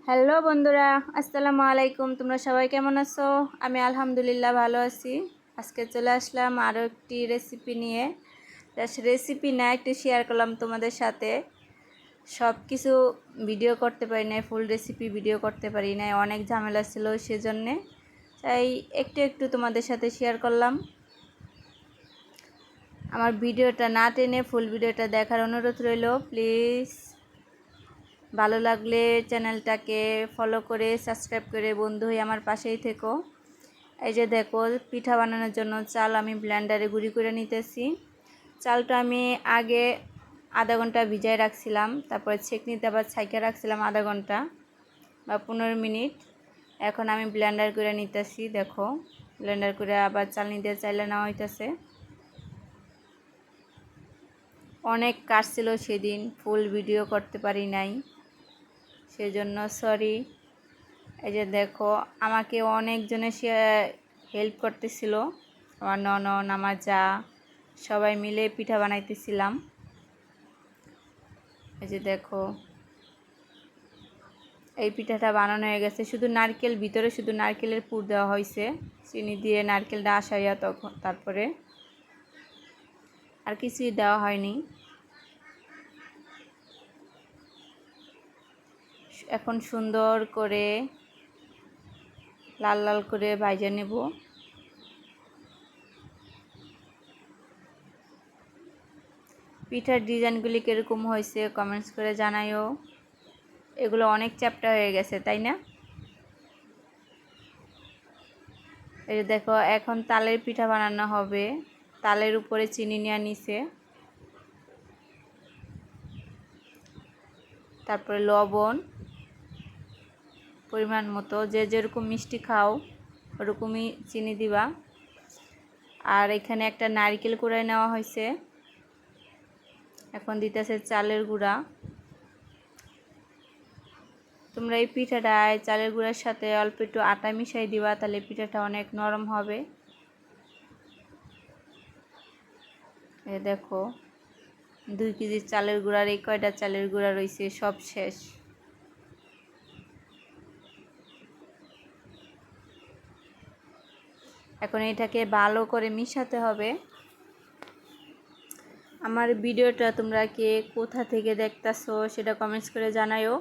Hello বন্ধুরা, আসসালামু আলাইকুম। তোমরা সবাই কেমন আছো? আমি আলহামদুলিল্লাহ ভালো আছি। আজকে চলে আসলাম আরও একটি রেসিপি নিয়ে। রেসিপি না একটু শেয়ার করলাম তোমাদের সাথে। সব কিছু ভিডিও করতে পারি না, ফুল রেসিপি ভিডিও করতে পারি না, অনেক ঝামেলা ছিল, সেজন্যে তাই একটু একটু তোমাদের সাথে শেয়ার করলাম। আমার ভিডিওটা না টেনে ফুল ভিডিওটা দেখার অনুরোধ রইল প্লিজ। ভালো লাগলে চ্যানেলটাকে ফলো করে সাবস্ক্রাইব করে বন্ধু হয়ে আমার পাশেই থেকো। এই যে দেখো, পিঠা বানানোর জন্য চাল আমি ব্লেন্ডারে গুঁড়ি করে নিতেছি। চালটা আমি আগে আধা ঘন্টা ভিজায় রাখছিলাম, তারপরে ছেঁকনিতে আবার ছাইকে রাখছিলাম আধা ঘন্টা বা 15 মিনিট। এখন আমি ব্লেন্ডার করে নিতেছি। দেখো, ব্লেন্ডার করে আবার চাল নিতে চাইলে নেওয়া হইতেছে। অনেক কাজ ছিল সেদিন, ফুল ভিডিও করতে পারি নাই, সেজন্য সরি। এই যে দেখো, আমাকে অনেকজনে হেল্প করতেছিল, আমার ননদ, আমার যা, সবাই মিলে পিঠা বানাইতেছিলাম। এই যে দেখো, এই পিঠাটা বানানো হয়ে গেছে। শুধু নারকেল, ভিতরে শুধু নারকেলের পুর দেওয়া হয়েছে, চিনি দিয়ে নারকেলটা আসাইয়া, তখন তারপরে আর কিছুই দেওয়া হয়নি। এখন সুন্দর করে লাল লাল করে ভাজা নেব। পিঠার ডিজাইনগুলি কীরকম হয়েছে কমেন্টস করে জানাইও। এগুলো অনেক চ্যাপ্টা হয়ে গেছে, তাই না? এই যে দেখো, এখন তালের পিঠা বানানো হবে। তালের উপরে চিনি নিয়ে নিছে, তারপরে লবণ পরিমাণ মতো, যে যেরকম মিষ্টি খাও ওরকমই চিনি দিবা। আর এখানে একটা নারকেল কুড়াই নেওয়া হয়েছে। এখন দিতেছে চালের গুঁড়া। তোমরা এই পিঠাটায় চালের গুঁড়ার সাথে অল্প একটু আটা মিশাই দিবা, তাহলে পিঠাটা অনেক নরম হবে। এ দেখো, 2 কেজি চালের গুঁড়ার এই কয়টা চালের গুঁড়া রয়েছে, সব শেষ। এখন এটাকে ভালো করে মিশাতে হবে। আমার ভিডিওটা তোমরা কে কোথা থেকে দেখতেছো সেটা কমেন্টস করে জানাইও।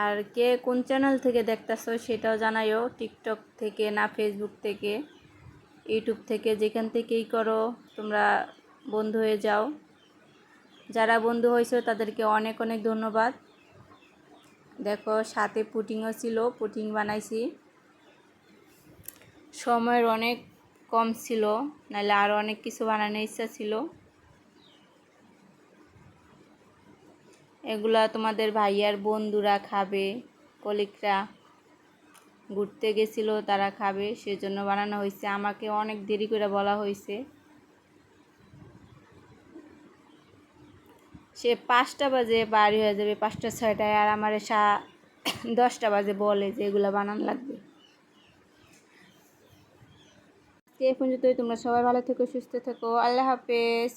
আর কে কোন চ্যানেল থেকে দেখতেছো সেটাও জানাইও, টিকটক থেকে না ফেসবুক থেকে, ইউটিউব থেকে, যেখান থেকেই করো তোমরা বন্ধু হয়ে যাও। যারা বন্ধু হয়েছে তাদেরকে অনেক অনেক ধন্যবাদ। দেখো, সাথে পুডিংও ছিল, পুডিং বানাইছি। সময়ের অনেক কম ছিল, নাহলে আরও অনেক কিছু বানানোর ইচ্ছা ছিল। এগুলা তোমাদের ভাইয়ার বন্ধুরা খাবে, কলিগরা ঘুরতে গেছিল, তারা খাবে, সেজন্য বানানো হয়েছে। আমাকে অনেক দেরি করে বলা হয়েছে। সে 5টা বাজে বাড়ি হয়ে যাবে, 5টা 6টায়, আর আমার 10টা বাজে বলে যে এগুলো বানানো লাগবে। এই পর্যন্তই। তোমরা সবাই ভালো থেকো, সুস্থ থেকো। আল্লাহ হাফেজ।